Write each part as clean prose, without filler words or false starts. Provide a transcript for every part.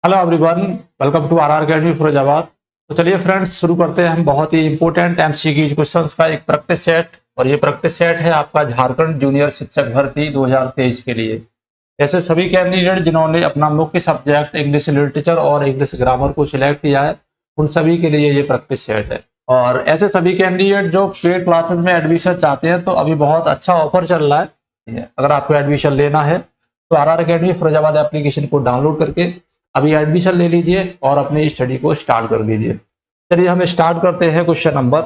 Hello everyone, welcome to RR academy Firozabad. तो चलिए friends, शुरू करते हैं हम बहुत ही इंपॉर्टेंट एमसीक्यू क्वेश्चंस का एक प्रैक्टिस सेट। और ये प्रैक्टिस सेट है आपका झारखंड जूनियर शिक्षक भर्ती 2023 के लिए। ऐसे सभी कैंडिडेट जिन्होंने अपना मुख्य सब्जेक्ट इंग्लिश लिटरेचर और इंग्लिश ग्रामर को सिलेक्ट किया है, उन सभी के लिए ये प्रैक्टिस सेट है। और ऐसे सभी कैंडिडेट जो पेड क्लासेस में एडमिशन चाहते हैं, तो अभी बहुत अच्छा ऑफर चल रहा है। अगर आपको एडमिशन लेना है तो आरआर अकेडमी फिरोजाबाद एप्लीकेशन को डाउनलोड करके अभी एडमिशन ले लीजिए और अपनी स्टडी को स्टार्ट कर दीजिए। चलिए हम स्टार्ट करते हैं क्वेश्चन नंबर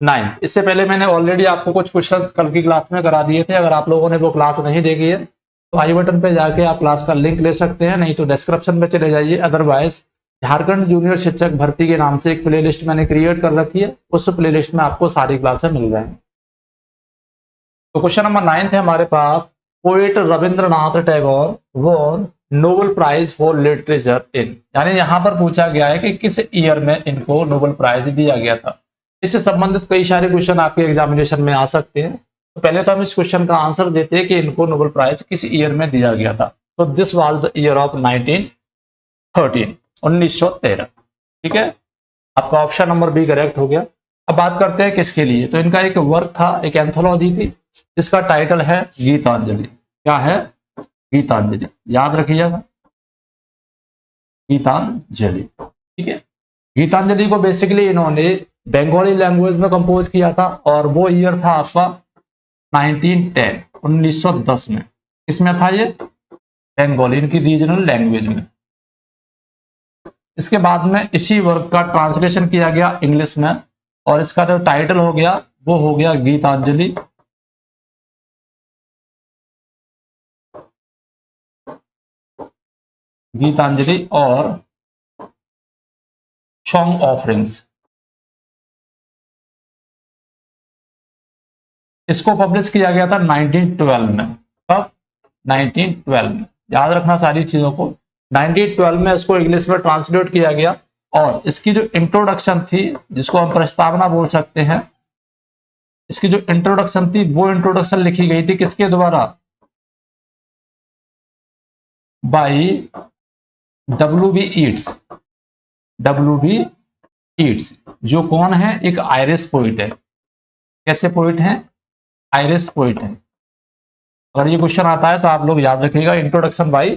9। इससे पहले मैंने ऑलरेडी आपको कुछ क्वेश्चंस कल की क्लास में करा दिए थे। अगर आप लोगों ने वो क्लास नहीं देखी है तो आई बटन पे जाके आप क्लास का लिंक ले सकते हैं, नहीं तो डिस्क्रिप्शन में चले जाइए। अदरवाइज झारखंड जूनियर शिक्षक भर्ती के नाम से एक प्ले लिस्ट मैंने क्रिएट कर रखी है, उस प्ले लिस्ट में आपको सारी क्लासें मिल जाएंगी। तो क्वेश्चन नंबर 9 है हमारे पास, poet Rabindranath Tagore won Nobel prize for literature in, यानी यहां पर पूछा गया है कि किस ईयर में इनको नोबेल प्राइज दिया गया था। इससे संबंधित कई सारे क्वेश्चन आपके एग्जामिनेशन में आ सकते हैं। तो पहले तो हम इस क्वेश्चन का आंसर देते हैं कि इनको नोबेल प्राइज किस ईयर में दिया गया था। तो this was the year of 1913, 1913। ठीक है, आपका ऑप्शन नंबर बी करेक्ट हो गया। अब बात करते हैं किसके लिए। तो इनका एक वर्क था, एक एंथोलॉजी थी, जिसका टाइटल है गीतांजलि। क्या है? गीतांजलि। याद रखिएगा, गीतांजलि। ठीक है, गीतांजलि को बेसिकली इन्होंने बंगाली लैंग्वेज में कंपोज किया था और वो ईयर था आपका 1910, 1910 में। इसमें था ये बंगाली, इनकी रीजनल लैंग्वेज में। इसके बाद में इसी वर्क का ट्रांसलेशन किया गया इंग्लिश में और इसका जो टाइटल हो गया वो हो गया गीतांजलि। गीतांजलि और सॉन्ग ऑफरिंग्स। इसको पब्लिश किया गया था 1912 में। कब? 1912 में। याद रखना सारी चीजों को। 1912 में इसको इंग्लिश में ट्रांसलेट किया गया और इसकी जो इंट्रोडक्शन थी, जिसको हम प्रस्तावना बोल सकते हैं, इसकी जो इंट्रोडक्शन थी वो इंट्रोडक्शन लिखी गई थी किसके द्वारा? By W.B. Yeats. W.B. Yeats जो कौन है? एक आयरिश पोइट है। कैसे पोइट है? आयरिश पोइट है। अगर ये क्वेश्चन आता है तो आप लोग याद रखिएगा, इंट्रोडक्शन बाई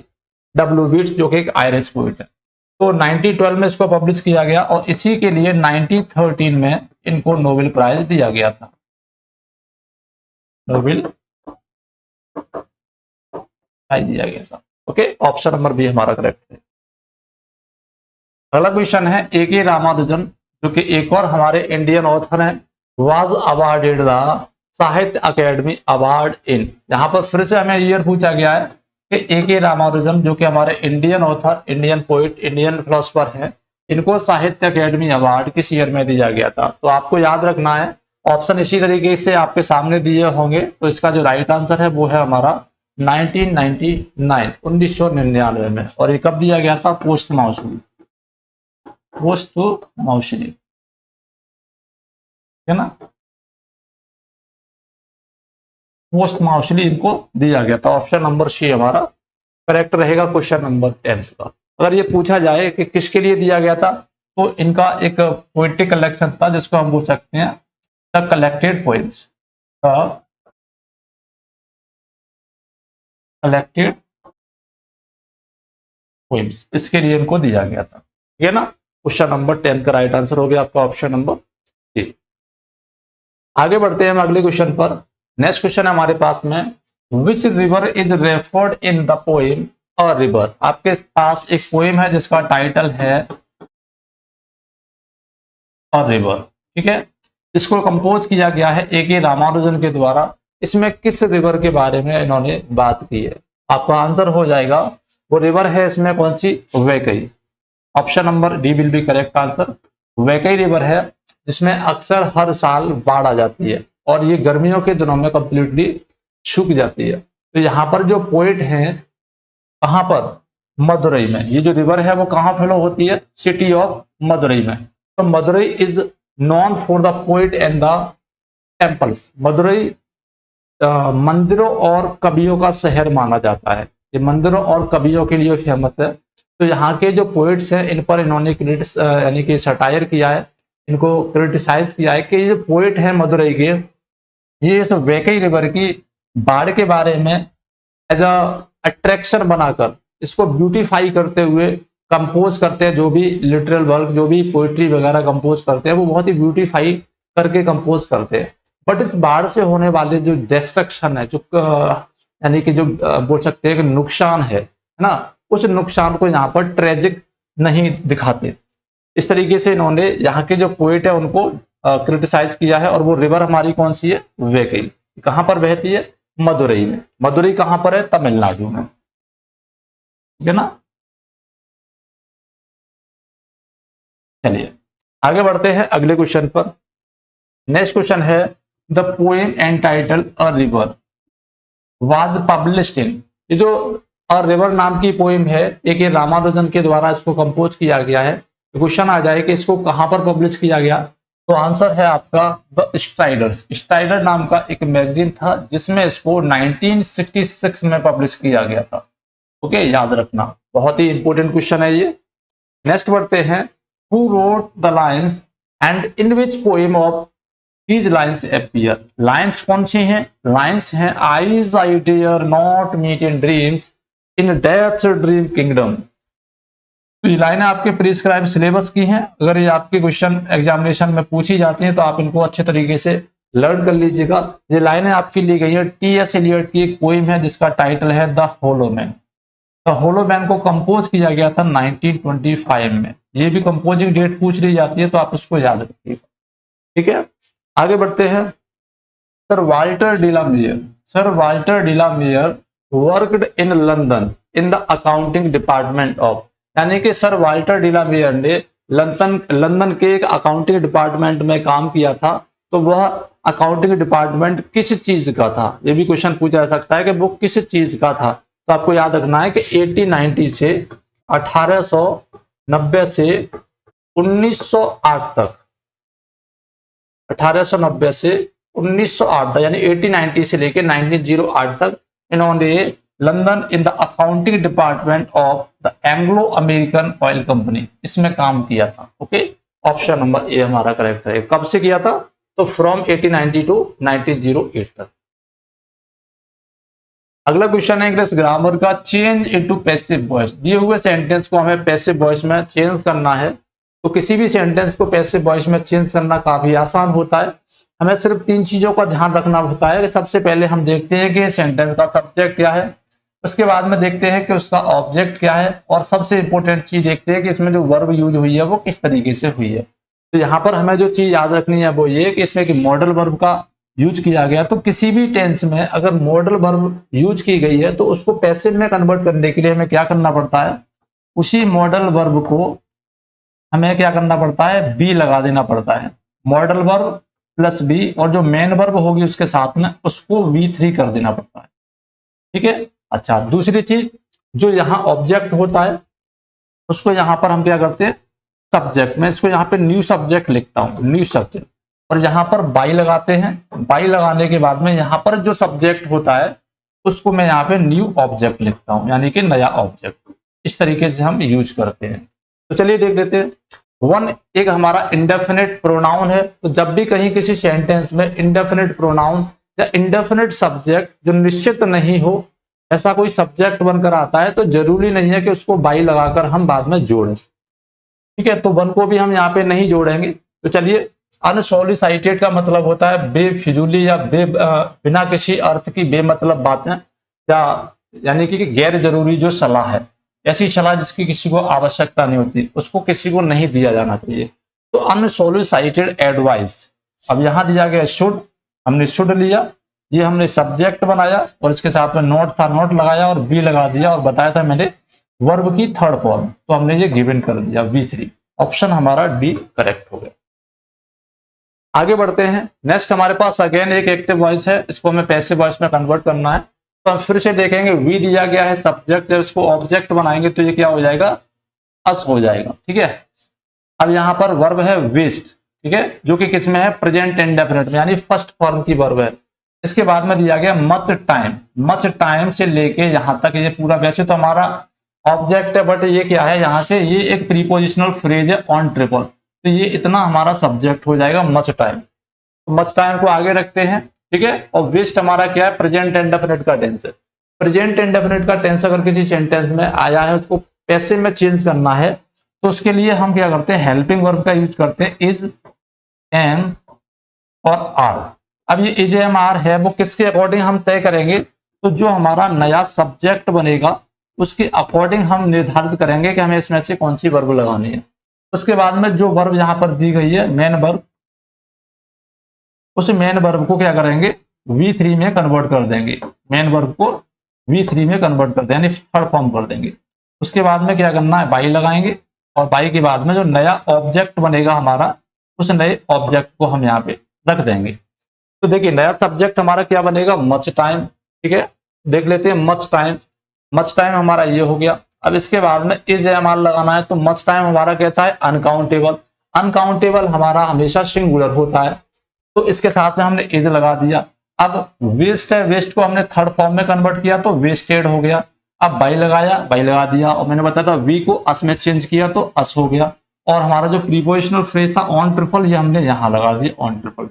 W.B. ईट्स, जो कि एक आयरिश पोइट है। तो 1912 में इसको पब्लिश किया गया और इसी के लिए 1913 में इनको नोबेल प्राइज दिया गया था। नोबेल प्राइज दिया गया था। ओके, ऑप्शन नंबर बी हमारा करेक्ट है। अगला क्वेश्चन है, A.K. रामानुजन, जो कि एक और हमारे इंडियन ऑथर हैं, वाज अवार्डेड द साहित्य अकेडमी अवार्ड इन। यहां पर फिर से हमें ईयर पूछा गया है कि A.K. रामानुजन, जो कि हमारे Indian author, Indian poet, Indian philosopher हैं, इनको साहित्य अकेडमी अवार्ड किस ईयर में दिया गया था। तो आपको याद रखना है, ऑप्शन इसी तरीके से आपके सामने दिए होंगे। तो इसका जो राइट आंसर है वो है हमारा 1999, 1999 में। और ये कब दिया गया था? पोस्ट माउसली, पोस्ट माउसली, है ना, पोस्ट माउसली इनको दिया गया था। ऑप्शन नंबर सी हमारा करेक्ट रहेगा क्वेश्चन नंबर 10 का। अगर ये पूछा जाए कि किसके लिए दिया गया था, तो इनका एक पोएटिक कलेक्शन था, जिसको हम बोल सकते हैं the collected poems. The collected poems, इसके लिए इनको दिया गया था। ठीक है ना, क्वेश्चन नंबर 10 का राइट आंसर हो गया आपका ऑप्शन नंबर सी। आगे बढ़ते हैं हम अगले क्वेश्चन पर। नेक्स्ट क्वेश्चन है हमारे पास में, which river is referred in the poem a river. आपके पास एक पोएम है जिसका टाइटल है अ रिवर। ठीक है, इसको कंपोज किया गया है A.K. रामानुजन के द्वारा। इसमें किस रिवर के बारे में इन्होंने बात की है? आपका आंसर हो जाएगा, वो रिवर है इसमें कौन सी? Vaigai. Option number D will be correct answer. Vaigai river है जिसमें अक्सर हर साल बाढ़ आ जाती है और ये गर्मियों के दिनों में कंप्लीटली सूख जाती है। तो यहाँ पर जो पोइट हैं, कहाँ पर? मदुरई में। ये जो रिवर है वो कहाँ फ्लो होती है? सिटी ऑफ मदुरई में। तो Madurai is non for the poet and the temples. Madurai मंदिरों और कवियों का शहर माना जाता है। ये मंदिरों और कवियों के लिए फेमस है। तो यहाँ के जो पोइट्स हैं इन पर इन्होंने यानी कि सटायर किया है, इनको क्रिटिसाइज किया है कि ये जो पोइट है मदुरई के, ये इस वेकई रिवर की बाढ़ के बारे में एज अ अट्रैक्शन बनाकर इसको ब्यूटीफाई करते हुए कंपोज करते हैं। जो भी लिटरल वर्क, जो भी पोइट्री वगैरह कंपोज करते हैं वो बहुत ही ब्यूटीफाई करके कंपोज करते हैं। बट इस बाढ़ से होने वाले जो डिस्ट्रक्शन है, जो यानी कि जो बोल सकते हैं कि नुकसान है ना, उस नुकसान को यहाँ पर ट्रेजिक नहीं दिखाते। इस तरीके से इन्होंने यहाँ के जो पोइट है उनको क्रिटिसाइज किया है। और वो रिवर हमारी कौन सी है? वेकई। कहां पर बहती है? मदुरई में। मदुरई कहां पर है? तमिलनाडु में, ठीक है ना। चलिए आगे बढ़ते हैं अगले क्वेश्चन पर। नेक्स्ट क्वेश्चन है the poem entitled a river was published in. ये जो अ रिवर नाम की पोएम है, एक ये रामानुजन के द्वारा इसको कंपोज किया गया है। तो क्वेश्चन आ जाए कि इसको कहां पर पब्लिश किया गया, तो आंसर है आपका द स्ट्राइडर्स। स्ट्राइडर नाम का एक मैगजीन था जिसमें इसको 1966 में पब्लिश किया गया था। ओके, याद रखना, बहुत ही इंपॉर्टेंट क्वेश्चन है ये। नेक्स्ट बढ़ते हैं, who wrote the lines and in which poem of these lines appear. Lines कौन सी हैं? लाइन्स हैं eyes I dare not meet in dreams in death dream kingdom. तो ये लाइनें आपके प्रिस्क्राइब सिलेबस की हैं। अगर ये आपके क्वेश्चन एग्जामिनेशन में पूछी जाती हैं तो आप इनको अच्छे तरीके से लर्न कर लीजिएगा। ये लाइनें आपकी ली गई है टी.एस. एलियट की एक पोइम है जिसका टाइटल है the hollow man. The hollow man को कंपोज किया गया था 1925 में। ये भी कंपोजिंग डेट पूछ ली जाती है तो आप इसको याद रखिएगा, ठीक है। आगे बढ़ते हैं, sir Walter de la Mare. Sir Walter de la Mare worked in London in the accounting department of. यानी कि सर वाल्टर डिलामेयर ने लंदन के एक अकाउंटिंग डिपार्टमेंट में काम किया था। तो वह अकाउंटिंग डिपार्टमेंट किस चीज का था? ये भी क्वेश्चन पूछा जा सकता है कि वो किस चीज का था। तो आपको याद रखना है कि 1890 से 1890 से 1908 तक, 1890 से 1908 तक, यानी 1890 से लेकर 1908 तक इन्होंने London in the accounting department of the Anglo American oil company, इसमें काम किया था। ओके, ऑप्शन नंबर ए हमारा करेक्ट है। कब से किया था? तो फ्रॉम 1890 टू 1908 तक। अगला क्वेश्चन है इंग्लिश ग्रामर का, चेंज इनटू पैसिव वॉइस। दिए हुए सेंटेंस को हमें पैसिव वॉइस में चेंज करना है। तो किसी भी सेंटेंस को पैसिव वॉइस में चेंज करना काफी आसान होता है। हमें सिर्फ 3 चीजों का ध्यान रखना होता है। सबसे पहले हम देखते हैं कि सेंटेंस का सब्जेक्ट क्या है, उसके बाद में देखते हैं कि उसका ऑब्जेक्ट क्या है, और सबसे इंपॉर्टेंट चीज देखते हैं कि इसमें जो वर्ब यूज हुई है वो किस तरीके से हुई है। तो यहाँ पर हमें जो चीज याद रखनी है वो ये कि इसमें कि मॉडल वर्ब का यूज किया गया। तो किसी भी टेंस में अगर मॉडल वर्ब यूज की गई है तो उसको पैसिव में कन्वर्ट करने के लिए हमें क्या करना पड़ता है? उसी मॉडल वर्ब को हमें क्या करना पड़ता है? बी लगा देना पड़ता है। मॉडल वर्ब प्लस बी, और जो मेन वर्ब होगी उसके साथ में उसको V3 कर देना पड़ता है, ठीक है। अच्छा, दूसरी चीज, जो यहाँ ऑब्जेक्ट होता है उसको यहाँ पर हम क्या करते हैं? सब्जेक्ट। मैं इसको यहाँ पे न्यू सब्जेक्ट लिखता हूँ, न्यू सब्जेक्ट, और यहाँ पर बाई लगाते हैं। बाई लगाने के बाद में यहाँ पर जो सब्जेक्ट होता है उसको मैं यहाँ पे न्यू ऑब्जेक्ट लिखता हूँ, यानी कि नया ऑब्जेक्ट। इस तरीके से हम यूज करते हैं। तो चलिए देख लेते हैं। वन एक हमारा इंडेफिनिट प्रोनाउन है। तो जब भी कहीं किसी सेंटेंस में इंडेफिनिट प्रोनाउन या इंडेफिनिट सब्जेक्ट जो निश्चित नहीं हो, ऐसा कोई सब्जेक्ट बनकर आता है, तो जरूरी नहीं है कि उसको बाई लगाकर हम बाद में जोड़ें, ठीक है। तो वन को भी हम यहाँ पे नहीं जोड़ेंगे। तो चलिए, अनसोलिसाइटेड का मतलब होता है बेफिजूली या बिना किसी अर्थ की बेमतलब बातें, या यानी कि गैर जरूरी जो सलाह है, ऐसी सलाह जिसकी किसी को आवश्यकता नहीं होती, उसको किसी को नहीं दिया जाना चाहिए। तो अनसोलिसाइटेड एडवाइस, अब यहाँ दिया गया शुड, हमने शुड लिया, ये हमने सब्जेक्ट बनाया और इसके साथ में नोट था, नोट लगाया और बी लगा दिया और बताया था मैंने वर्ब की थर्ड फॉर्म, तो हमने ये गिवन कर दिया V3। ऑप्शन हमारा डी करेक्ट हो गया। आगे बढ़ते हैं। नेक्स्ट हमारे पास अगेन एक एक्टिव वॉइस है, इसको हमें पैसिव वॉइस में कन्वर्ट करना है। तो हम फिर से देखेंगे, वी दिया गया है सब्जेक्ट, जब इसको ऑब्जेक्ट बनाएंगे तो ये क्या हो जाएगा? अस हो जाएगा, ठीक है। अब यहाँ पर वर्ब है विश्ड, ठीक है, जो कि किस में है? प्रेजेंट इंडेफिनिट में, यानी फर्स्ट फॉर्म की वर्ब है। इसके बाद में दिया गया मच टाइम। मच टाइम से लेके यहां तक ये पूरा, वैसे तो हमारा ऑब्जेक्ट है, बट ये क्या है यहाँ से, ये एक प्रीपोजिशनल फ्रेज है ऑन ट्रिपल, तो ये इतना हमारा सब्जेक्ट हो जाएगा मच टाइम। तो मच टाइम को आगे रखते हैं, ठीक है। और वेस्ट हमारा क्या है, प्रेजेंट इंडेफिनिट का टेंस है। प्रेजेंट इंडेफिनिट का टेंस अगर किसी सेंटेंस में आया है, उसको पैसे में चेंज करना है, तो उसके लिए हम क्या करते हैं, हेल्पिंग वर्ब का यूज करते हैं, इज, एम और आर। अब ये इज, एम, आर है वो किसके अकॉर्डिंग हम तय करेंगे, तो जो हमारा नया सब्जेक्ट बनेगा उसके अकॉर्डिंग हम निर्धारित करेंगे कि हमें इसमें से कौन सी वर्ब लगानी है। उसके बाद में जो वर्ब यहाँ पर दी गई है मेन वर्ब, उस मेन वर्ब को क्या करेंगे, V3 में कन्वर्ट कर देंगे। मेन वर्ब को V3 में कन्वर्ट कर देंगे, थर्ड फॉर्म कर देंगे। उसके बाद में क्या करना है, बाई लगाएंगे, और बाई के बाद में जो नया ऑब्जेक्ट बनेगा हमारा, उस नए ऑब्जेक्ट को हम यहाँ पे रख देंगे। तो देखिए नया सब्जेक्ट हमारा क्या बनेगा, मच टाइम, ठीक है। देख लेते हैं मच टाइम। मच टाइम हमारा ये हो गया। अब इसके बाद में इज, एम, आर लगाना है, तो मच टाइम हमारा कहता है अनकाउंटेबल। अनकाउंटेबल हमारा हमेशा सिंगुलर होता है, तो इसके साथ में हमने इज लगा दिया। अब वेस्ट है, वेस्ट को हमने थर्ड फॉर्म में कन्वर्ट किया तो वेस्टेड हो गया। अब बाई लगाया, बाई लगा दिया, और मैंने बताया था वी को अस में चेंज किया तो अस हो गया। और हमारा जो प्रीपोजिशनल फ्रेज था ऑन ट्रिपल, ये हमने यहाँ लगा दिया ऑन ट्रिपल।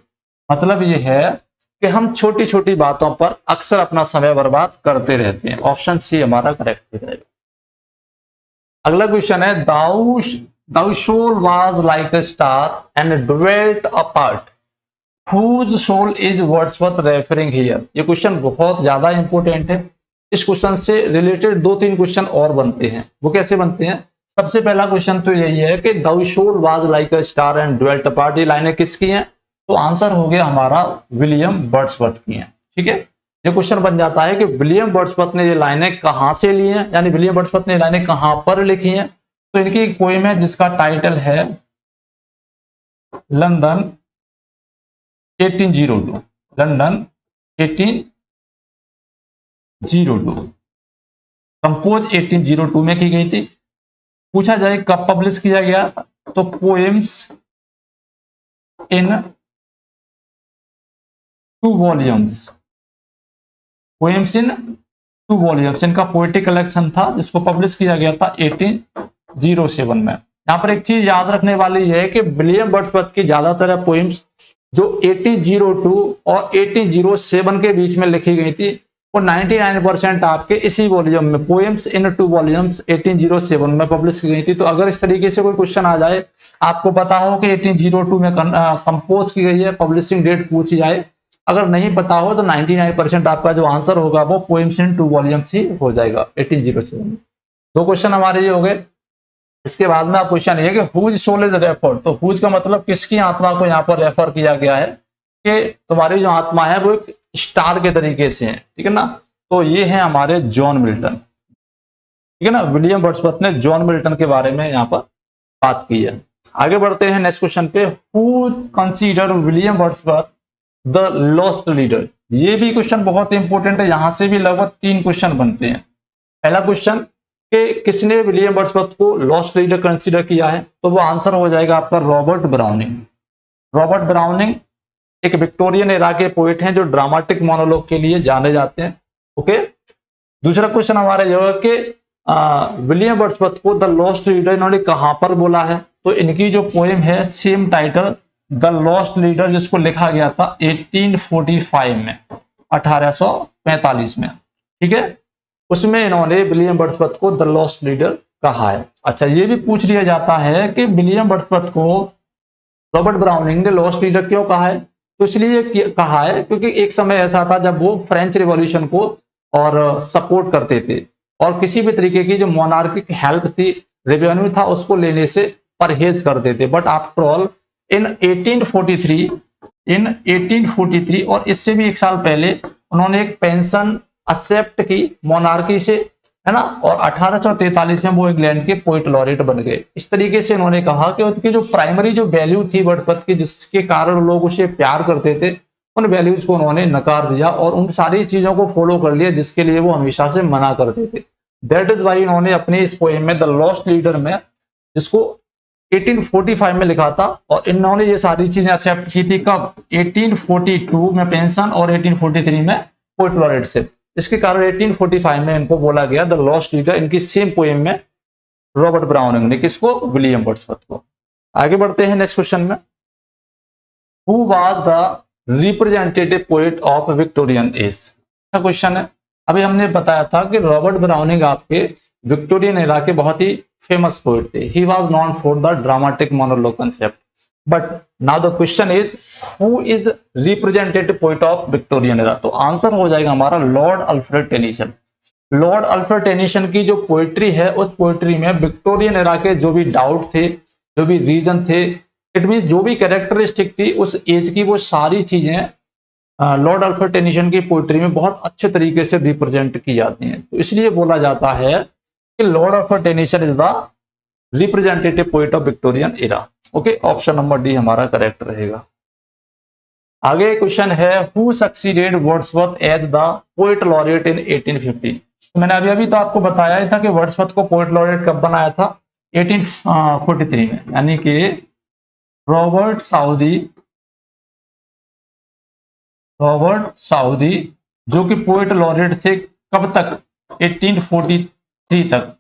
मतलब ये है कि हम छोटी छोटी बातों पर अक्सर अपना समय बर्बाद करते रहते हैं। ऑप्शन सी हमारा करेक्ट रहेगा। अगला क्वेश्चन है, thou soul was like a star and dwelt apart, whose soul is Wordsworth referring here। ये क्वेश्चन बहुत ज्यादा इंपॉर्टेंट है। इस क्वेश्चन से रिलेटेड 2-3 क्वेश्चन और बनते हैं। वो कैसे बनते हैं, सबसे पहला क्वेश्चन तो यही है कि thou soul was like a star and dwelt apart, ये लाइनें किसकी हैं, तो आंसर हो गया हमारा विलियम वर्ड्सवर्थ की हैं, ठीक है। ये क्वेश्चन बन जाता है कि विलियम वर्ड्सवर्थ ने ये लाइनें कहां से ली हैं, यानी विलियम वर्ड्सवर्थ ने ये लाइनें कहां पर लिखी हैं। तो इनकी एक पोएम है जिसका टाइटल है लंदन 1802, लंदन 1802, कंपोज 1802 में की गई थी। पूछा जाए कब पब्लिश किया गया, तो poems in 2 volumes, poems in 2 volumes, इनका पोएटिक कलेक्शन था जिसको पब्लिश किया गया था 1807 में। यहाँ पर एक चीज याद रखने वाली है कि विलियम वर्ड्सवर्थ की ज्यादातर पोएम्स जो 1802 और 1807 के बीच में लिखी गई थी, वो 99% आपके इसी वॉल्यूम में, पोएम्स इन 2 वॉल्यूम्स 1807 में पब्लिश की गई थी। तो अगर इस तरीके से कोई क्वेश्चन आ जाए, आपको पता हो कि 1802 में कंपोज की गई है, पब्लिशिंग डेट पूछी जाए, अगर नहीं पता हो तो 99% आपका जो आंसर होगा वो पोएम्स इन 2 वॉल्यूम्स ही हो जाएगा 1807 में। 2 क्वेश्चन हमारे ये हो गए। इसके बाद में आप क्वेश्चन ये कि हुज सोल इज रेफर्ड, तो हुज का मतलब किसकी आत्मा को यहाँ पर रेफर किया गया है, कि तुम्हारी जो आत्मा है वो एक स्टार के तरीके से है, ठीक है ना। तो ये है हमारे जॉन मिल्टन, ठीक है ना। विलियम वर्ड्सवर्थ ने जॉन मिल्टन के बारे में यहाँ पर बात की है। आगे बढ़ते हैं नेक्स्ट क्वेश्चन पे, who consider William Wordsworth the lost leader. ये भी क्वेश्चन बहुत इंपॉर्टेंट है, यहां से भी लगभग 3 क्वेश्चन बनते हैं। पहला क्वेश्चन कि किसने विलियम वर्ड्सवर्थ को लॉस्ट लीडर कंसीडर किया है, तो वो आंसर हो जाएगा आपका रॉबर्ट ब्राउनिंग। रॉबर्ट ब्राउनिंग एक विक्टोरियन एरा के पोएट हैं जो ड्रामेटिक मोनोलॉग के लिए जाने जाते हैं, ओके। दूसरा क्वेश्चन हमारा यह है कि विलियम वर्ड्सवर्थ को द लॉस्ट लीडर इन्होंने कहां पर बोला है, तो इनकी जो पोएम है same title the lost leader, जिसको लिखा गया था 1845 में, 1845 में, ठीक है, उसमें इन्होंने विलियम वर्ड्सवर्थ को द लॉस्ट लीडर कहा है। अच्छा, ये भी पूछ लिया जाता है कि विलियम वर्ड्सवर्थ को रॉबर्ट ब्राउनिंग ने लॉस्ट लीडर क्यों कहा है, तो इसलिए कहा है क्योंकि एक समय ऐसा था जब वो फ्रेंच रिवॉल्यूशन को और सपोर्ट करते थे, और किसी भी तरीके की जो मोनार्किक हेल्प थी, रेवेन्यू था, उसको लेने से परहेज करते थे। बट आफ्टर ऑल इन 1843 और इससे भी 1 साल पहले उन्होंने एक पेंशन एक्सेप्ट की मोनार्की से, है ना, और 1843 में वो इंग्लैंड के पोइट लॉरेट बन गए। इस तरीके से उन्होंने कहा कि उनकी जो प्राइमरी जो वैल्यू थी वर्ड्सवर्थ की, जिसके कारण लोग उसे प्यार करते थे, उन वैल्यूज को उन्होंने नकार दिया और उन सारी चीजों को फॉलो कर लिया जिसके लिए वो हमेशा से मना करते थे। दैट इज वाई उन्होंने अपनी इस पोएम में द लॉस्ट लीडर में, जिसको 1845 में लिखा था, और इन्होंने ये सारी चीजें एक्सेप्ट की थी कब, 1842 में पेंशन और 1843 में पोइट लॉरेट से। इसके कारण 1845 में इनको बोला गया द लॉस्ट रीडर। इनकी सेम पोएम में रॉबर्ट ब्राउनिंग ने, किसको? विलियम वर्ड्सवर्थ को। आगे बढ़ते हैं नेक्स्ट क्वेश्चन में। Who was the representative poet of Victorian age? अच्छा क्वेश्चन है। अभी हमने बताया था कि रॉबर्ट ब्राउनिंग आपके विक्टोरियन एरा के बहुत ही फेमस पोएट थे। He was known for the dramatic monologue concept. But now the question is who is representative poet of Victorian era? तो आंसर हो जाएगा हमारा Lord Alfred Tennyson. Lord Alfred Tennyson की जो poetry है, उस पोएट्री में विक्टोरियन एरा के जो भी डाउट थे, जो भी रीजन थे, इट मीन जो भी कैरेक्टरिस्टिक थी उस एज की, वो सारी चीजें लॉर्ड अल्फ्रेड टेनिसन की पोएट्री में बहुत अच्छे तरीके से रिप्रेजेंट की जाती हैं। तो इसलिए बोला जाता है कि Lord Alfred Tennyson is the representative poet of Victorian era. Okay, option number D हमारा करेक्ट रहेगा। आगे क्वेश्चन है who succeeded Wordsworth as the poet laureate in 1850? मैंने अभी तो आपको बताया ही था कि वर्ड्सवर्थ को पोएट लॉरेट कब बनाया था? 1843 में, यानी कि रॉबर्ट साउदी जो कि पोएट लॉरेट थे कब तक? 1843 तक।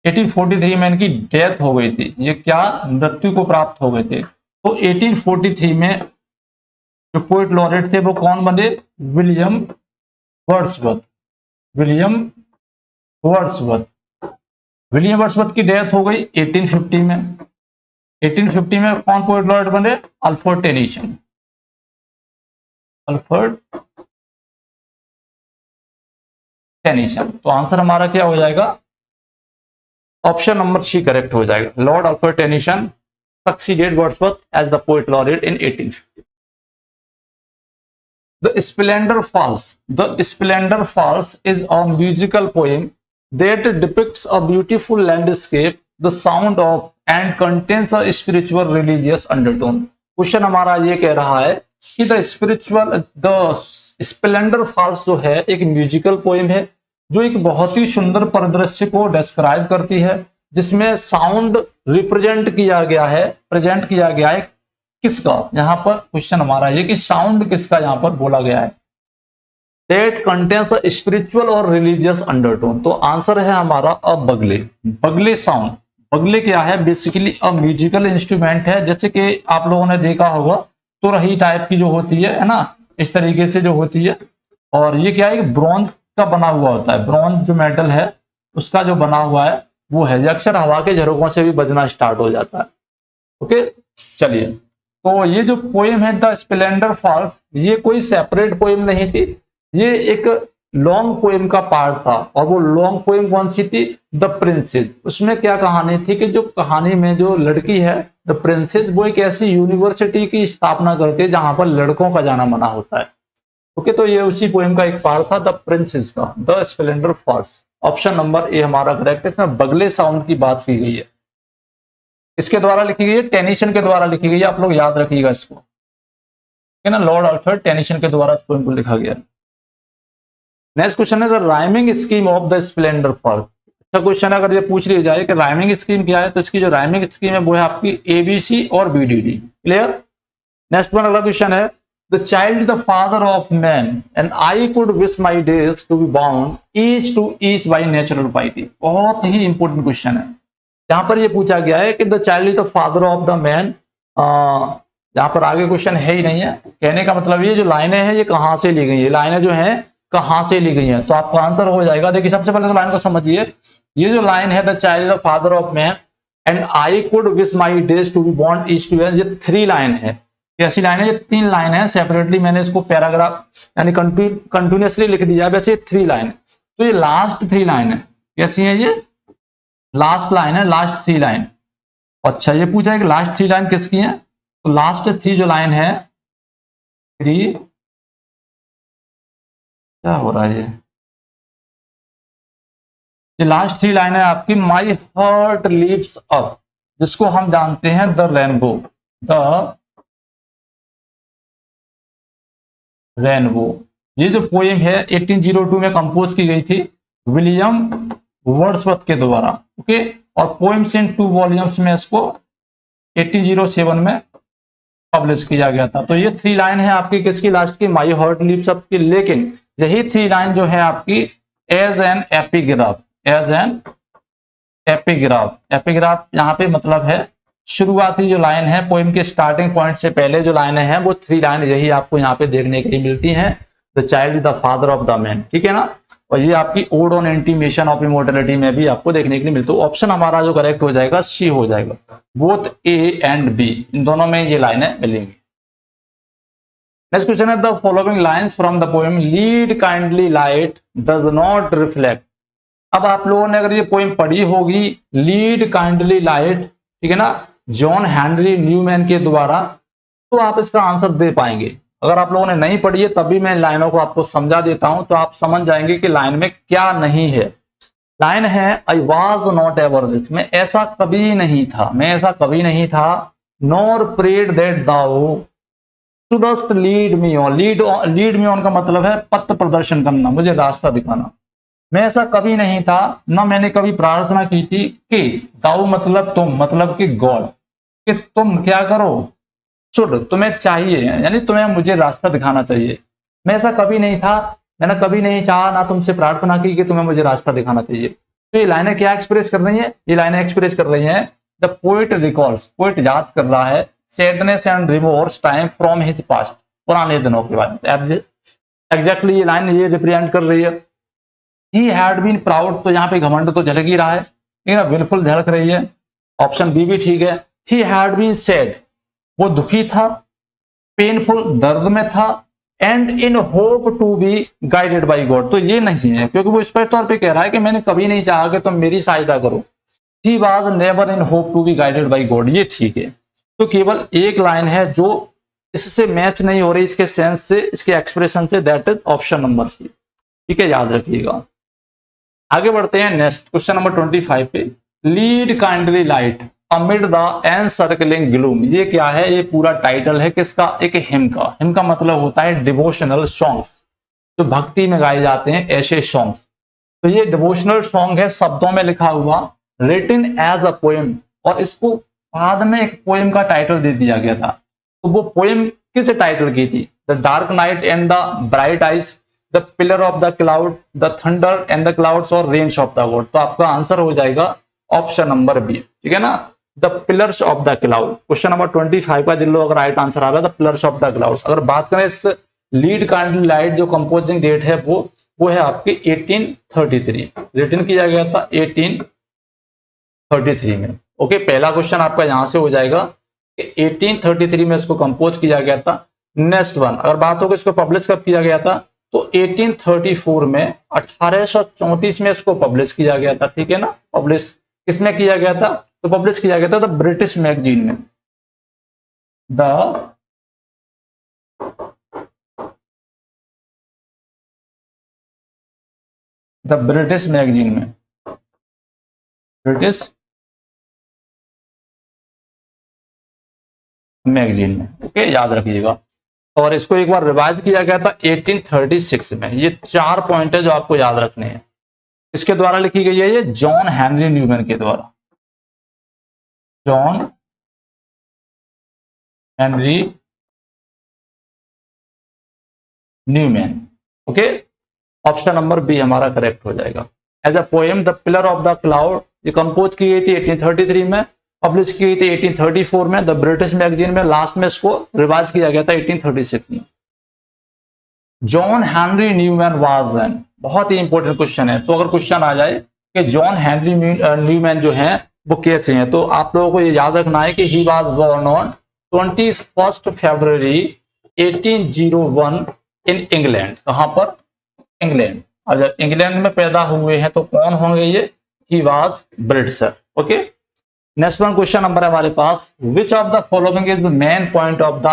1843 में इनकी डेथ हो गई थी, ये क्या मृत्यु को प्राप्त हो गए थे। तो 1843 में जो पोएट लॉरेट थे वो कौन बने? William Wordsworth. विलियम वर्ड्सवर्थ की डेथ हो गई 1850 में। 1850 में कौन पोएट लॉरेट बने? Alfred Tennyson. तो आंसर हमारा क्या हो जाएगा? ऑप्शन नंबर सी करेक्ट हो जाएगा। Lord Alfred Tennyson succeeded Wordsworth as the poet laureate in 1850। The Splendor Falls is a musical poem that depicts a beautiful landscape, the sound of and contains a spiritual religious undertone. Question हमारा ये कह रहा है कि the splendour false जो है एक musical poem है जो एक बहुत ही सुंदर परिदृश्य को डिस्क्राइब करती है, जिसमें साउंड प्रेजेंट किया गया है किसका? यहाँ पर क्वेश्चन हमारा ये कि साउंड किसका यहाँ पर बोला गया है? दैट कंटेन्स अ स्पिरिचुअल और रिलीजियस अंडरटोन। तो आंसर है हमारा अ बगले साउंड। बगले क्या है? बेसिकली अ म्यूजिकल इंस्ट्रूमेंट है, जैसे कि आप लोगों ने देखा होगा तो रही टाइप की जो होती है ना, इस तरीके से जो होती है। और ये क्या है? ब्रॉन्ज का बना हुआ होता है। ब्रॉन्ज जो मेटल है उसका जो बना हुआ है वो है, ये अक्सर हवा के झरोकों से भी बजना स्टार्ट हो जाता है। ओके, चलिए, तो ये जो पोएम है द स्प्लेंडर फॉल्स, ये कोई सेपरेट पोएम नहीं थी, ये एक लॉन्ग पोएम का पार्ट था। और वो लॉन्ग पोएम कौन सी थी? The princess. उसमें क्या कहानी थी कि जो कहानी में जो लड़की है द प्रिंसेस, वो एक ऐसी यूनिवर्सिटी की स्थापना करती है जहां पर लड़कों का जाना मना होता है। ओके, तो ये उसी पोएम का एक पार्ट था द प्रिंसेस का, the splendour falls. Option number A हमारा करेक्ट है। इसमें बगले साउंड की बात की गई है, इसके द्वारा लिखी गई है, टेनिसन के द्वारा लिखी गई है। आप लोग याद रखिएगा इसको, है ना, लॉर्ड अल्फ्रेड टेनिसन के द्वारा इस पोएम को लिखा गया। नेक्स्ट क्वेश्चन है the rhyming scheme of the splendour falls. अच्छा क्वेश्चन है, अगर ये पूछ लिया जाए कि राइमिंग स्कीम क्या है, तो इसकी जो राइमिंग स्कीम है वो है आपकी एबीसी और बीडीडी। क्लियर? नेक्स्ट वन अगला क्वेश्चन है the child the father of man and I could wish my days to be bound each to each by natural piety. बहुत ही इंपॉर्टेंट क्वेश्चन है। यहाँ पर ये पूछा गया है कि the child is the father of the man. यहाँ पर आगे क्वेश्चन है ही नहीं है। कहने का मतलब ये जो लाइनें हैं ये कहाँ से ली गई है, लाइनें जो हैं कहाँ से ली गई हैं, तो आपका आंसर हो जाएगा। देखिए, सबसे पहले तो लाइन को समझिए। ये जो लाइन है the child is the father of man and I could wish my days to be born each to, ये 3 लाइन है। ऐसी लाइन है, ये 3 लाइन है। सेपरेटली मैंने इसको पैराग्राफ यानी कंटिन्यूसली लिख दिया, वैसे 3 लाइन है। तो ये लास्ट 3 लाइन है। कैसी है ये? लास्ट लाइन है, लास्ट 3 लाइन। अच्छा, ये पूछा है कि लास्ट 3 लाइन किसकी है, तो लास्ट 3 जो लाइन है 3, क्या हो रहा है ये लास्ट 3 लाइन है आपकी माई हार्ट लीप्स अप, जिसको हम जानते हैं द रेनबो। ये जो पोएम है 1802 में कंपोज की गई थी विलियम वर्ड्सवर्थ के द्वारा। ओके, और पोएम्स इन 2 वॉल्यूम्स में इसको 1807 में पब्लिश किया गया था। तो ये 3 लाइन है आपकी किसकी? लास्ट की, माई हार्ट लीप्स अप की। लेकिन यही 3 लाइन जो है आपकी as an epigraph, as an epigraph, epigraph यहाँ पे मतलब है शुरुआती जो लाइन है पोएम के स्टार्टिंग पॉइंट से पहले जो लाइनें हैं वो 3 लाइन यही आपको यहाँ पे देखने के लिए मिलती हैं। The child is the father of the man, ठीक है ना। और ये आपकी odd on intimation of immortality में भी आपको देखने के लिए मिलती है। ऑप्शन हमारा जो करेक्ट हो जाएगा सी हो जाएगा। बोथ ए एंड बी, इन दोनों में ये लाइनें मिलेंगी। नेक्स्ट क्वेश्चन है the following lines from the poem lead kindly light does not reflect. अब आप लोगों ने अगर ये पोएम पढ़ी होगी लीड काइंडली लाइट, ठीक है ना, जॉन हेनरी न्यूमैन के द्वारा, तो आप इसका आंसर दे पाएंगे। अगर आप लोगों ने नहीं पढ़ी है तभी मैं लाइनों को आपको समझा देता हूं तो आप समझ जाएंगे कि लाइन में क्या नहीं है। लाइन है I was not ever this, मैं ऐसा कभी नहीं था, मैं ऐसा कभी नहीं था। Nor prayed that thou shouldst lead me on, lead me on का मतलब है पथ प्रदर्शन करना, मुझे रास्ता दिखाना। मैं ऐसा कभी नहीं था, ना मैंने कभी प्रार्थना की थी कि दाऊ मतलब तुम, मतलब कि गॉड, कि तुम क्या करो, शुड तुम्हें चाहिए, यानी तुम्हें मुझे रास्ता दिखाना चाहिए। मैं ऐसा कभी नहीं था, मैंने कभी नहीं चाहा, ना तुमसे प्रार्थना की कि तुम्हें मुझे रास्ता दिखाना चाहिए। तो ये लाइनें क्या एक्सप्रेस कर रही है? ये लाइनें एक्सप्रेस कर रही है द पोइट रिकॉल्स, पोइट याद कर रहा है sadness and remorse time from his past, पुराने दिनों के बाद। एग्जैक्टली ये लाइन ये रिप्रेजेंट कर रही है। ही हैड बीन प्राउड, तो यहाँ पे घमंड तो झलक ही रहा है, लेकिन बिल्कुल झलक रही है। ऑप्शन बी भी ठीक है। ही हैड बीन सैड, वो दुखी था, पेनफुल दर्द में था, and in hope to be guided by God, तो ये नहीं है क्योंकि वो स्पष्ट तौर पे कह रहा है कि मैंने कभी नहीं चाहा कि तुम मेरी सहायता करो। He was never in hope to be guided by God, ये ठीक है। तो केवल एक लाइन है जो इससे मैच नहीं हो रही, इसके सेंस से, इसके एक्सप्रेशन से, that is option number C, ठीक है, याद रखिएगा। आगे बढ़ते हैं नेक्स्ट क्वेश्चन नंबर 25 पे। Lead kindly light amid the encircling gloom, ये क्या है? ये पूरा टाइटल है किसका? एक हिम का। हिम का मतलब होता है डिवोशनल सॉन्ग्स, जो भक्ति में गाए जाते हैं ऐसे सॉन्ग्स। तो ये डिवोशनल सॉन्ग है, शब्दों में लिखा हुआ, रिटन एज अ पोएम, और इसको बाद में एक पोएम का टाइटल दे दिया गया था। तो वो पोएम किस टाइटल की थी? The dark night and the bright eyes, the pillar of the cloud, the thunder and the clouds, और रेंज ऑफ द गॉड। तो आपका आंसर हो जाएगा ऑप्शन नंबर बी, ठीक है ना, the pillars of the cloud. Question number 25 का जिन लोग राइट आंसर आ रहा है the pillars of the clouds. अगर बात करें इस लीड काइंडली लाइट, जो कंपोजिंग डेट है वो है आपकी 1833, रिटन किया गया था 1833 में। ओके, पहला क्वेश्चन आपका यहां से हो जाएगा कि 1833 में इसको कंपोज किया गया था। नेक्स्ट वन, अगर बात हो कि इसको पब्लिश कब किया गया था, तो 1834 में, 1834 में इसको पब्लिश किया गया था, ठीक है ना। पब्लिश किसमें किया गया था? तो पब्लिश किया गया था द ब्रिटिश मैगजीन में, द ब्रिटिश मैगजीन में, ब्रिटिश मैगजीन में। ओके, याद रखिएगा। और इसको एक बार रिवाइज किया गया था 1836 में। ये 4 पॉइंट है जो आपको याद रखने हैं। इसके द्वारा लिखी गई है ये जॉन हेनरी न्यूमैन के द्वारा, John Henry Newman. Okay, option number B हमारा करेक्ट हो जाएगा। As a poem the pillar of the cloud, ये कंपोज की गई थी 1833 में, पब्लिश की गई थी 1834 में द ब्रिटिश मैगजीन में, लास्ट में इसको रिवाइज किया गया था 1836 में। John Henry Newman was an, बहुत ही इंपॉर्टेंट क्वेश्चन है। तो अगर क्वेश्चन आ जाए कि जॉन हेनरी न्यूमैन जो है वो कैसे हैं, तो आप लोगों को ये याद रखना है कि he was born on 21 February 1801 in England. कहां पर? इंग्लैंड। और जब इंग्लैंड में पैदा हुए हैं तो कौन होंगे ये? He was Britisher. Okay, next one question number है हमारे पास, which of the following is the main point of the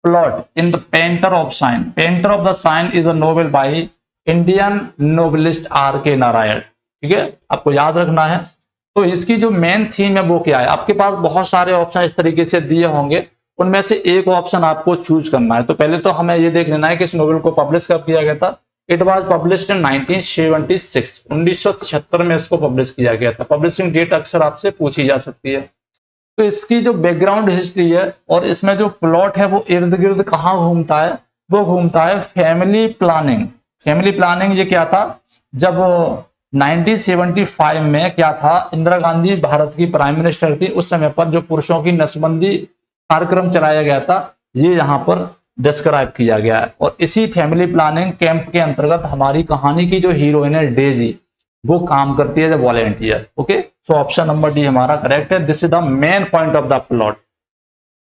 plot in the painter of sign. Painter of the sign is a novel by Indian novelist R.K. Narayan, ठीक है, आपको याद रखना है। तो इसकी जो मेन थीम है वो क्या है? आपके पास बहुत सारे ऑप्शन इस तरीके से दिए होंगे, उनमें से एक ऑप्शन आपको चूज करना है। तो पहले तो हमें ये देख लेना है कि इस नोवेल को पब्लिश कब किया गया था। इट वॉज पब्लिश्ड इन 1976, 1976 में इसको पब्लिश किया गया था। पब्लिशिंग डेट अक्सर आपसे पूछी जा सकती है। तो इसकी जो बैकग्राउंड हिस्ट्री है और इसमें जो प्लॉट है वो इर्द गिर्द कहाँ घूमता है? वो घूमता है फैमिली प्लानिंग, फैमिली प्लानिंग ये क्या था, जब 1975 में क्या था, इंदिरा गांधी भारत की प्राइम मिनिस्टर थी, उस समय पर जो पुरुषों की नसबंदी कार्यक्रम चलाया गया था, ये यहाँ पर डिस्क्राइब किया गया है। और इसी फैमिली प्लानिंग कैंप के अंतर्गत हमारी कहानी की जो हीरोइन है डेजी, वो काम करती है as volunteer. Okay, so option number D हमारा करेक्ट है। This is the main point of the plot,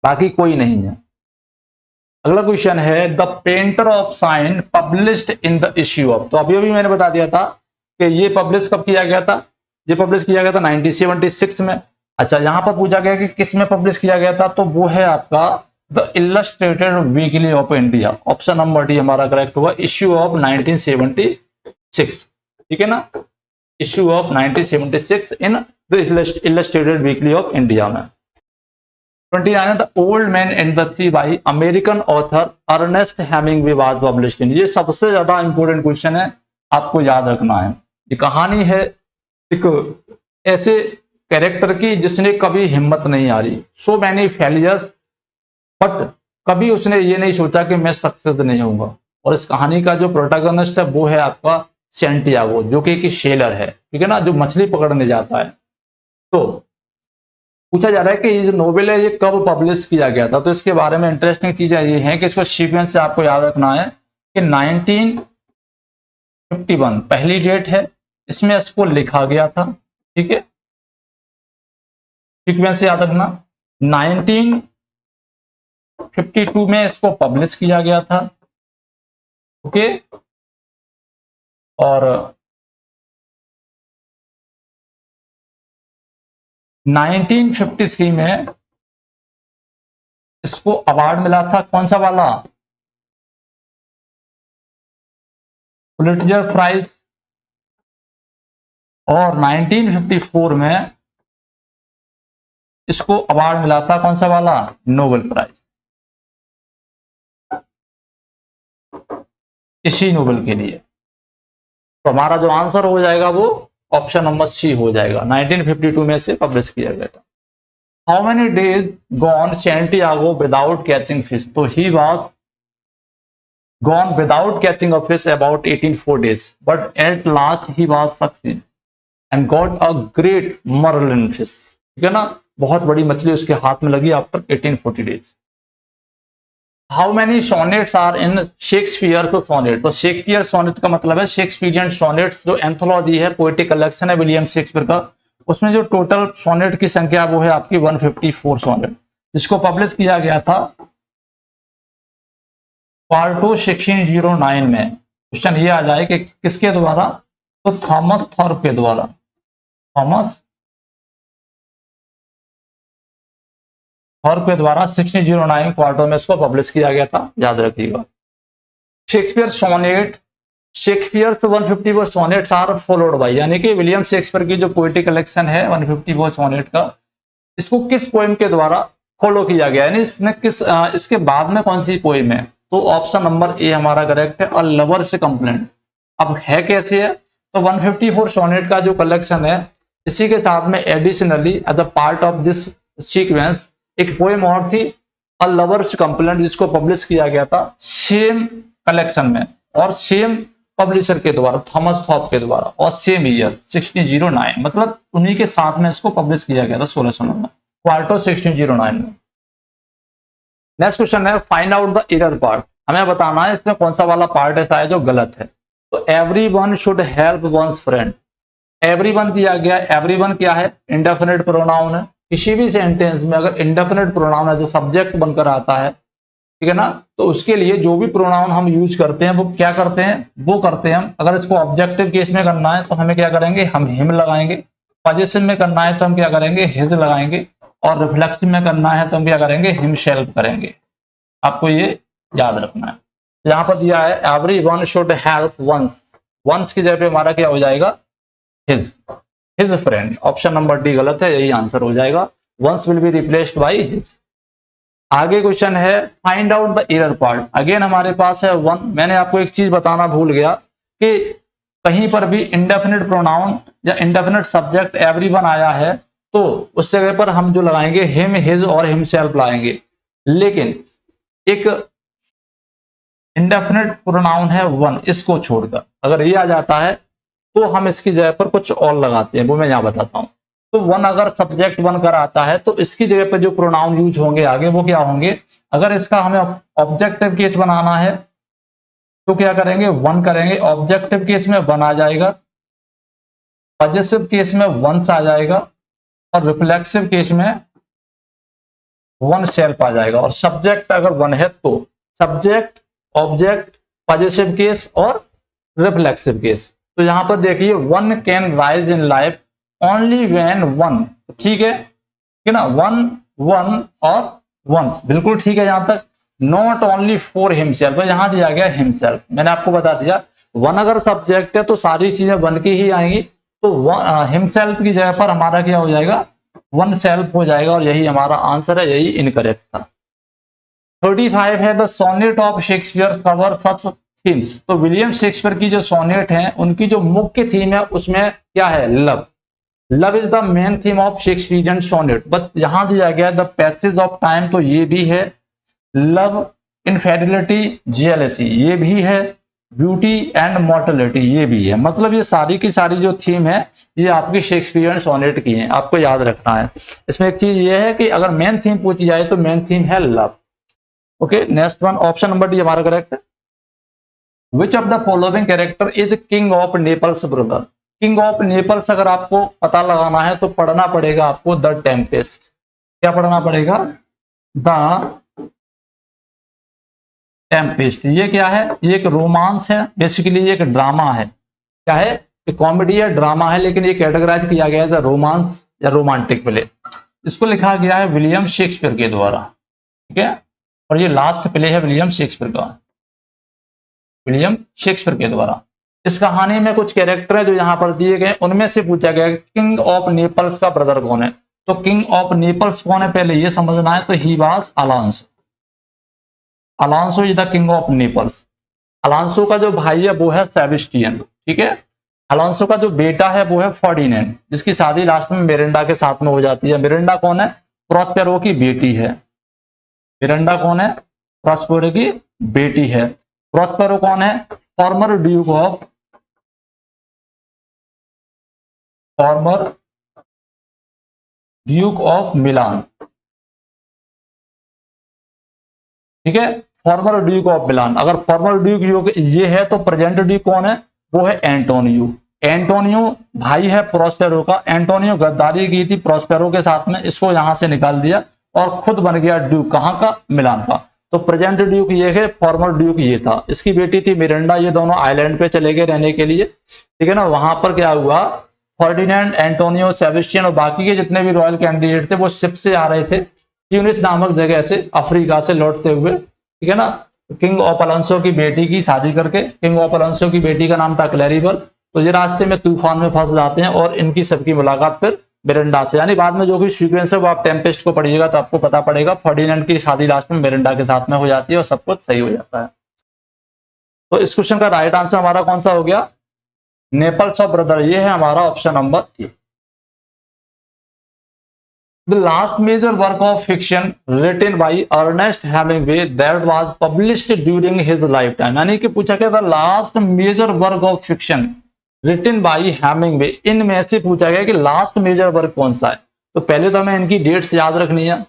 बाकी कोई नहीं है। अगला क्वेश्चन है, the painter of sign published in the issue of, तो अभी मैंने बता दिया था कि ये पब्लिश कब किया गया था, ये पब्लिश किया गया था 1976 में। अच्छा, यहां पर पूछा गया कि किस में पब्लिश किया गया था, तो वो है आपका the illustrated weekly of India. Option number D हमारा करेक्ट होगा, इश्यू ऑफ 1976, ठीक है ना, issue of 1976 in the illustrated weekly of India में। 29 the old man and the sea by American author Ernest Hemingway was published in, ये सबसे ज्यादा important question है, आपको याद रखना है। ये कहानी है एक ऐसे कैरेक्टर की जिसने कभी हिम्मत नहीं हारी, सो मैनी फेलियर्स, बट कभी उसने ये नहीं सोचा कि मैं सक्सेस नहीं होऊंगा। और इस कहानी का जो प्रोटैगनिस्ट है वो है आपका सेंटियागो, जो कि एक शेलर है, ठीक है ना, जो मछली पकड़ने जाता है। तो पूछा जा रहा है कि ये जो नोवेल है ये कब पब्लिश किया गया था, तो इसके बारे में इंटरेस्टिंग चीजें ये हैं कि इसको सीक्वेंस से आपको याद रखना है कि 1951 पहली डेट है, इसमें इसको लिखा गया था, ठीक है, सीक्वेंस से याद रखना। 1952 में इसको पब्लिश किया गया था, ओके, और 1953 में इसको अवार्ड मिला था, कौन सा वाला, पुलिट्जर प्राइज। और 1954 में इसको अवार्ड मिला था, कौन सा वाला, नोबेल प्राइज, इसी नोबेल के लिए। तो हमारा जो आंसर हो जाएगा वो ऑप्शन नंबर सी हो जाएगा, 1952 में से पब्लिश किया गया था। How many days gone Santiago without catching fish, तो he was gone without catching a fish about 18 days, but at last he was succeed and got a great marlin fish, ठीक है ना, बहुत बड़ी मछली उसके हाथ में लगी after 1840 days। How many sonnets are in Shakespeare sonnet, तो शेक्सपियर सोनेट का मतलब है शेक्सपियरियन सोनेट्स, जो एंथोलॉजी है, पोएटिक कलेक्शन है विलियम शेक्सपियर का, उसमें जो टोटल सोनेट की संख्या वो है आपकी 154 सोनेट, जिसको पब्लिश किया गया था पार्टो 1609 में। क्वेश्चन ये आ जाए कि किसके द्वारा, तो थॉमस थॉर्प के द्वारा, थॉमस थॉर्प के द्वारा 1609 क्वार्टर में इसको पब्लिश किया गया था, याद रखिएगा। Shakespeare sonnet, Shakespeare 154 sonnets are followed by, यानी कि विलियम शेक्सपियर की जो पोएटिक कलेक्शन है 154 सोनेट का, इसको किस पोएम के द्वारा फॉलो किया गया, यानी इसमें किस इसके बाद में कौन सी पोएम है, तो ऑप्शन नंबर ए हमारा करेक्ट है, अ लवर्स कंप्लेंट। अब है कैसे है, तो 154 सोनेट का जो कलेक्शन है, इसी के साथ में additionally as a part of this sequence एक पोएम और थी, अ लवर्स कंप्लेंट, जिसको पब्लिश किया गया था सेम कलेक्शन में और सेम पब्लिशर के द्वारा, थॉमस थॉर्प के द्वारा, और सेम ईयर 1609, मतलब उन्हीं के साथ में इसको पब्लिश किया गया था 1609 में, क्वार्टो 1609 में। नेक्स्ट क्वेश्चन है, find out the error part, हमें बताना है इसमें कौन सा वाला पार्ट ऐसा है जो गलत है। तो everyone should help one's friend, everyone दिया गया, एवरीवन क्या है, इंडेफिनिट प्रोनाउन है, किसी भी सेंटेंस में अगर इंडेफिनिट प्रोनाउन है जो सब्जेक्ट बनकर आता है, ठीक है ना, तो उसके लिए जो भी प्रोनाउन हम यूज करते हैं वो क्या करते हैं, वो करते हैं हम, अगर इसको ऑब्जेक्टिव केस में करना है तो हमें क्या करेंगे, हम हिम लगाएंगे, पॉजिटिव में करना है तो हम क्या करेंगे, हिज लगाएंगे, और रिफ्लेक्सिव में करना है तो हम क्या करेंगे, हिमसेल्फ करेंगे। आपको ये याद रखना है। यहाँ पर दिया है everyone should help one's, one's की जगह पे हमारा क्या हो जाएगा, his friend, option number D गलत है, यही आंसर हो जाएगा, one's will be replaced by his. आगे क्वेश्चन है, find out the error part, again हमारे पास है वन। मैंने आपको एक चीज बताना भूल गया कि कहीं पर भी इंडेफिनिट प्रोनाउन या इंडेफिनिट सब्जेक्ट एवरीवन आया है तो उस जगह पर हम जो लगाएंगे हिम, हिज और हिमसेल्फ लाएंगे, लेकिन एक इंडेफिनिट प्रोनाउन है वन, इसको छोड़कर अगर ये आ जाता है तो हम इसकी जगह पर कुछ और लगाते हैं, वो मैं यहाँ बताता हूँ। तो वन अगर सब्जेक्ट वन कर आता है तो इसकी जगह पर जो प्रोनाउन यूज होंगे आगे वो क्या होंगे। अगर इसका हमें ऑब्जेक्टिव केस बनाना है तो क्या करेंगे, वन करेंगे। ऑब्जेक्टिव केस में वन आ जाएगा, पॉजिटिव केस में वंस आ जाएगा, और रिफ्लेक्सिव केस में वन सेल्फ आ जाएगा। और सब्जेक्ट अगर वन है तो सब्जेक्ट, ऑब्जेक्ट, पॉजिटिव केस और रिफ्लेक्सिव केस। तो यहां पर देखिए one can rise in life only when one, ठीक है ना, वन वन और वन, बिल्कुल ठीक है यहां तक। नॉट ओनली फॉर हिमसेल्फ, यहां दिया गया हिमसेल्फ, मैंने आपको बता दिया वन अगर सब्जेक्ट है तो सारी चीजें वन की ही आएंगी। तो हिमसेल्फ की जगह पर हमारा क्या हो जाएगा, वन सेल्फ हो जाएगा, और यही हमारा आंसर है, यही इनकरेक्ट था। 35 है the sonnet of Shakespeare cover such themes. तो विलियम शेक्सपियर की जो सोनेट है उनकी जो मुख्य थीम है उसमें क्या है, love. Love is the main theme of Shakespearean sonnet. But यहां दिया गया द पैसेज ऑफ टाइम, तो ये भी है। लव, इनफेडिलिटी, जेलसी ये भी है। ब्यूटी एंड मॉर्टलिटी ये भी है। मतलब ये सारी की सारी जो थीम है ये आपकी शेक्सपियरियन सोनेट की है, आपको याद रखना है। इसमें एक चीज ये है कि अगर मेन थीम पूछी जाए तो मेन थीम है love. Okay, next one, option number D हमारा करेक्ट है। विच of the following character is king of Naples brother. King of Naples अगर आपको पता लगाना है तो पढ़ना पड़ेगा आपको द टेम्पेस्ट। क्या पढ़ना पड़ेगा, द टेम्पेस्ट। ये क्या है, ये एक रोमांस है, बेसिकली ये एक ड्रामा है। क्या है, एक कॉमेडी है, ड्रामा है, लेकिन ये कैटेगराइज किया गया है रोमांस या रोमांटिक प्ले। इसको लिखा गया है विलियम शेक्सपियर के द्वारा, ठीक है, और ये लास्ट प्ले है विलियम शेक्सपियर का, विलियम शेक्सपियर के द्वारा। इस कहानी में कुछ कैरेक्टर है जो यहाँ पर दिए गए, उनमें से पूछा गया किंग ऑफ नेपल्स का ब्रदर कौन है। तो किंग ऑफ नेपल्स कौन है पहले ये समझना है। तो he was अलांसो। अलांसो is the king of Naples. अलांसो का जो भाई है वो है सेबेस्टियन, ठीक है। अलांसो का जो बेटा है वो है फर्डिनेंड, जिसकी शादी लास्ट में मिरांडा के साथ में हो जाती है। मिरांडा कौन है, प्रॉस्पेरो की बेटी है। मिरांडा कौन है, प्रॉस्पेरो की बेटी है। प्रॉस्पेरो कौन है, फॉर्मर ड्यूक ऑफ मिलान, ठीक है, फॉर्मर ड्यूक ऑफ मिलान। अगर फॉर्मर ड्यूक ये है तो प्रेजेंट ड्यूक कौन है, वो है एंटोनियो। एंटोनियो भाई है प्रॉस्पेरो का। एंटोनियो गद्दारी की थी प्रॉस्पेरो के साथ में, इसको यहां से निकाल दिया और खुद बन गया ड्यूक, कहां का, मिलान का। तो प्रेजेंट ड्यूक ये है, फॉर्मर ड्यूक ये था। इसकी बेटी थी मिरांडा। ये दोनों आइलैंड पे चले गए रहने के लिए, ठीक है ना। वहां पर क्या हुआ, फर्डिनेंड, एंटोनियो, सेबेस्टियन और बाकी के जितने भी रॉयल कैंडिडेट थे वो शिप से आ रहे थे ट्यूनिस नामक जगह से, अफ्रीका से लौटते हुए, ठीक है ना। किंग ऑफ अलांसो की बेटी की शादी करके, किंग ऑफ अलांसो की बेटी का नाम था क्लैरिबल। तो ये रास्ते में तूफान में फंस जाते हैं और इनकी सबकी मुलाकात फिर मिरांडा से, यानी बाद में जो भी सीक्वेंस है वो आप टेम्पेस्ट को पढ़िएगा तो आपको पता पड़ेगा। फर्डिनेंड की शादी लास्ट में मिरांडा के साथ में हो जाती है और सब कुछ सही हो जाता है। तो इस क्वेश्चन का राइट आंसर हमारा कौन सा हो गया, नेपल्स ऑफ ब्रदर, ये है हमारा option number A. The last major work of fiction written by Ernest Hemingway that was published during his lifetime, यानी कि पूछा गया था last major work of fiction written by Hemingway, इनमें से पूछा गया कि लास्ट मेजर वर्क कौन सा है। तो पहले तो हमें इनकी डेट्स याद रखनी है।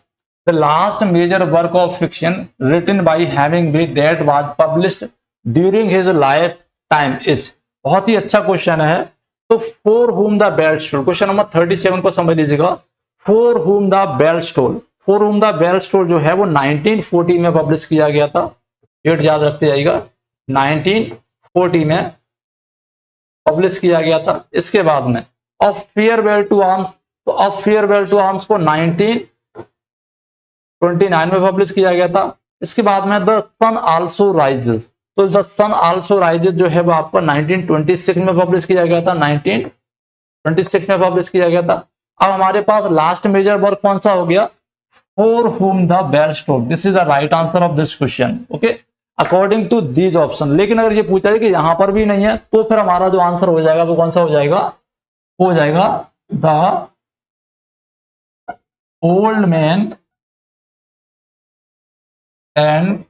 The last major work of fiction written by Hemingway that was published during his lifetime is, बहुत ही अच्छा क्वेश्चन है। तो फॉर हुम द बेल स्टोल, क्वेश्चन नंबर 37 को समझ लीजिएगा। फॉर हुम द बेल स्टोल, फॉर हुम द बेल स्टोल जो है वो 1940 में पब्लिश किया गया था। डेट याद रखते जाइएगा, 1940 में पब्लिश किया गया था। इसके बाद में ऑफ फेयरवेल टू आर्म्स, तो ऑफ फेयरवेल टू आर्म्स को 1929 में पब्लिश किया गया था। इसके बाद में द सन आल्सो राइजेस, तो द सन आल्सो राइजेस जो है वो आपको 1926 में पब्लिश किया गया था, 1926 में पब्लिश किया गया था। अब हमारे पास लास्ट मेजर वर्क कौन सा हो गया, फॉर हुम द बेल स्टोल। This is the right answer of this question, okay, according to these option. लेकिन अगर ये पूछा है कि यहां पर भी नहीं है तो फिर हमारा जो आंसर हो जाएगा वो कौन सा हो जाएगा, हो जाएगा the old man and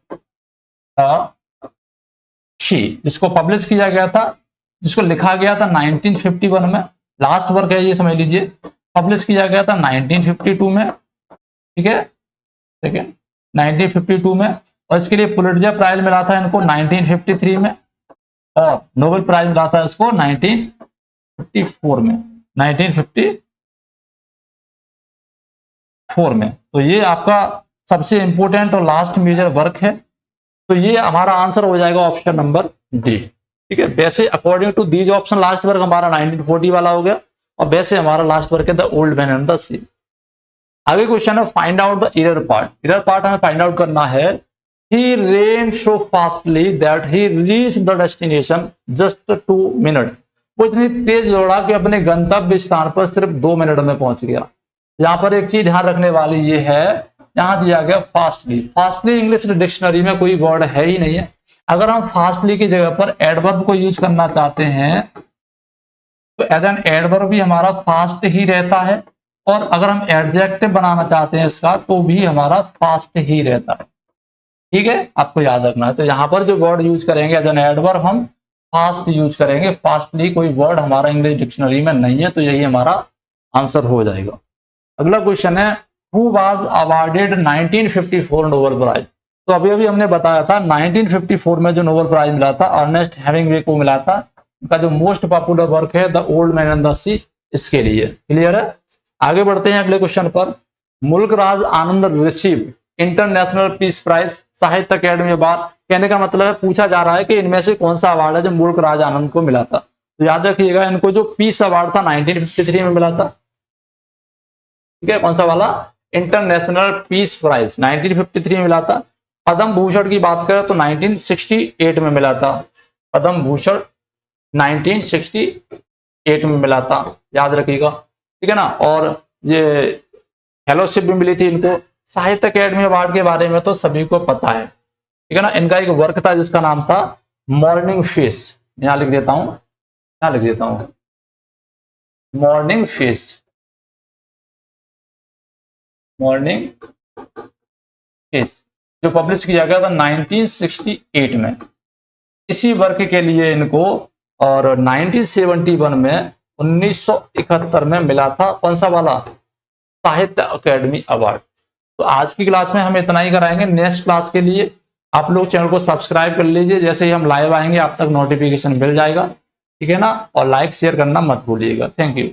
the she, जिसको पब्लिश किया गया था, जिसको लिखा गया था 1951 में, लास्ट वर्क है ये समझ लीजिए, पब्लिश किया गया था 1952 में, ठीक है, ठीक है 1952 में, और इसके लिए पुलिट्जर प्राइज मिला था इनको 1953 में, और नोबेल प्राइज मिला था इसको 1954 में, 1954 में। तो ये आपका सबसे इंपॉर्टेंट और लास्ट मेजर वर्क है। तो ये हमारा आंसर हो जाएगा ऑप्शन नंबर डी, ठीक है। वैसे according to these option last work हमारा 1940 वाला हो गया, और वैसे हमारा लास्ट वर्क है the old man and the sea. आगे क्वेश्चन है find out the error part. Error part हमें फाइंड आउट करना है। ही ran so fastly that he reached the destination just 2 minutes। वो इतनी तेज दौड़ा कि अपने गंतव्य स्थान पर सिर्फ 2 मिनट में पहुंच गया। यहाँ पर एक चीज ध्यान रखने वाली ये है, यहाँ दिया गया फास्टली। फास्टली इंग्लिश डिक्शनरी में कोई वर्ड है ही नहीं है। अगर हम फास्टली की जगह पर एडवर्ब को यूज करना चाहते हैं तो एज एन एडवर्ब भी हमारा फास्ट ही रहता है, और अगर हम एडजेक्टिव बनाना चाहते हैं इसका तो भी हमारा फास्ट ही रहता है, ठीक है, आपको याद रखना है। तो यहाँ पर जो वर्ड यूज करेंगे एज एन एडवर्ब हम फास्ट यूज करेंगे। फास्टली कोई वर्ड हमारा इंग्लिश डिक्शनरी में नहीं है, तो यही हमारा आंसर हो जाएगा। अगला क्वेश्चन है who was awarded 1954 Nobel prize. तो अभी अभी हमने बताया था 1954 में जो नोबेल प्राइज मिला था अर्नेस्ट हेमिंग्वे को मिला था। उनका जो मोस्ट पॉपुलर वर्क है the old man and the sea, इसके लिए। क्लियर है। आगे बढ़ते हैं अगले क्वेश्चन पर। मुल्क Raj Anand receive international peace prize साहित्य अकेडमी अवार्ड। कहने का मतलब है पूछा जा रहा है कि इनमें से कौन सा अवार्ड है जो मुल्क राज आनंद को मिला था। तो याद रखिएगा इनको जो पीस अवार्ड था 1953 में मिला था, ठीक है, कौन सा वाला, इंटरनेशनल पीस प्राइज 1953 में मिला था। पद्म भूषण की बात करें तो 1968 में मिला था। पद्म भूषण 1968 में मिला था, याद रखिएगा, ठीक है ना। और ये फेलोशिप भी मिली थी इनको। साहित्य अकेडमी अवार्ड के बारे में तो सभी को पता है, ठीक है ना। इनका एक वर्क था जिसका नाम था मॉर्निंग फेस। यहां लिख देता हूं, यहां लिख देता हूं मॉर्निंग फेस, मॉर्निंग फेस, जो पब्लिश किया गया था 1968 में। इसी वर्क के लिए इनको और 1971 में 1971 में मिला था कौन सा वाला, साहित्य अकेडमी अवार्ड। तो आज की क्लास में हम इतना ही कराएंगे। नेक्स्ट क्लास के लिए आप लोग चैनल को सब्सक्राइब कर लीजिए, जैसे ही हम लाइव आएंगे आप तक नोटिफिकेशन मिल जाएगा, ठीक है ना। और लाइक शेयर करना मत भूलिएगा। Thank you.